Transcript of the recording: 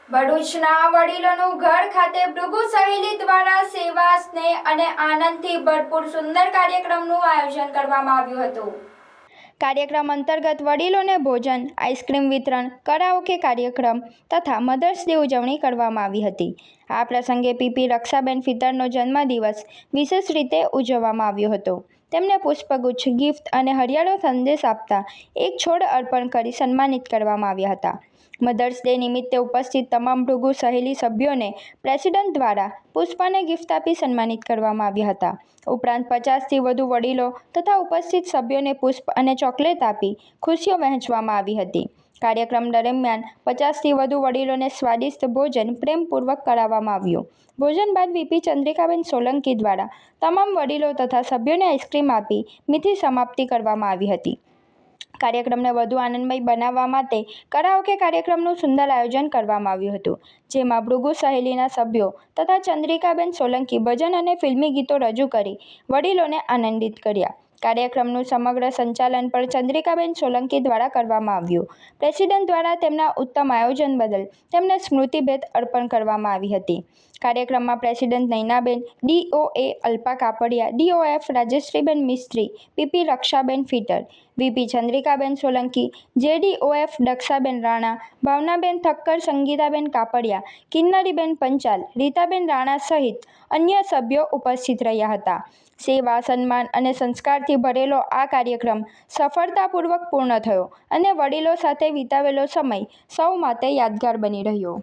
ભરૂચના વડીલોનું ઘર ખાતે ભૃગુ સહેલી દ્વારા સેવા, સ્નેહ અને આનંદથી ભરપૂર સુંદર કાર્યક્રમનું આયોજન કરવામાં આવ્યું હતું. કાર્યક્રમ અંતર્ગત વડીલોને ભોજન, આઈસ્ક્રીમ વિતરણ, કરાઓકે કાર્યક્રમ તથા મધર્સ ડે ઉજવણી કરવામાં આવી હતી. આ પ્રસંગે પીપી રક્ષાબેન ફિતરનો જન્મદિવસ વિશેષ રીતે ઉજવવામાં આવ્યો હતો. તેમને પુષ્પગુચ્છ, ગિફ્ટ અને હરિયાળો સંદેશ આપતા એક છોડ અર્પણ કરી સન્માનિત કરવામાં આવ્યા હતા. મધર્સ ડે નિમિત્તે ઉપસ્થિત તમામ ભૃગુ સહેલી સભ્યોને પ્રેસિડન્ટ દ્વારા પુષ્પ અને ગિફ્ટ આપી સન્માનિત કરવામાં આવ્યા હતા. ઉપરાંત 50થી વધુ વડીલો તથા ઉપસ્થિત સભ્યોને પુષ્પ અને ચોકલેટ આપી ખુશીઓ વહેંચવામાં આવી હતી. કાર્યક્રમ દરમિયાન 50થી વધુ વડીલોને સ્વાદિષ્ટ ભોજન પ્રેમપૂર્વક કરાવવામાં આવ્યું. ભોજન બાદ વીપી ચંદ્રિકાબેન સોલંકી દ્વારા તમામ વડીલો તથા સભ્યોને આઈસ્ક્રીમ આપી મીઠી સમાપ્તિ કરવામાં આવી હતી. કાર્યક્રમને વધુ આનંદમય બનાવવા માટે કરાઓકે કાર્યક્રમનું સુંદર આયોજન કરવામાં આવ્યું હતું, જેમાં ભૃગુ સહેલીના સભ્યો તથા ચંદ્રિકાબેન સોલંકી ભજન અને ફિલ્મી ગીતો રજૂ કરી વડીલોને આનંદિત કર્યા. કાર્યક્રમનું સમગ્ર સંચાલન પણ ચંદ્રિકાબેન સોલંકી દ્વારા કરવામાં આવ્યું. પ્રેસિડન્ટ દ્વારા તેમના ઉત્તમ આયોજન બદલ તેમને સ્મૃતિભેટ અર્પણ કરવામાં આવી હતી. કાર્યક્રમમાં પ્રેસિડન્ટ નયનાબેન, ડીઓએ અલ્પા કાપડિયા, ડીઓએફ રાજેશ્રીબેન મિસ્ત્રી, પીપી રક્ષાબેન ફિટર, વીપી ચંદ્રિકાબેન સોલંકી, જેડીઓએફ દક્ષાબેન રાણા, ભાવનાબેન ઠક્કર, સંગીતાબેન કાપડિયા, કિન્નરીબેન પંચાલ, રીતાબેન રાણા સહિત અન્ય સભ્યો ઉપસ્થિત રહ્યા હતા. સેવા, સન્માન અને સંસ્કારથી ભરેલો આ કાર્યક્રમ સફળતાપૂર્વક પૂર્ણ થયો અને વડીલો સાથે વિતાવેલો સમય સૌ માટે યાદગાર બની રહ્યો.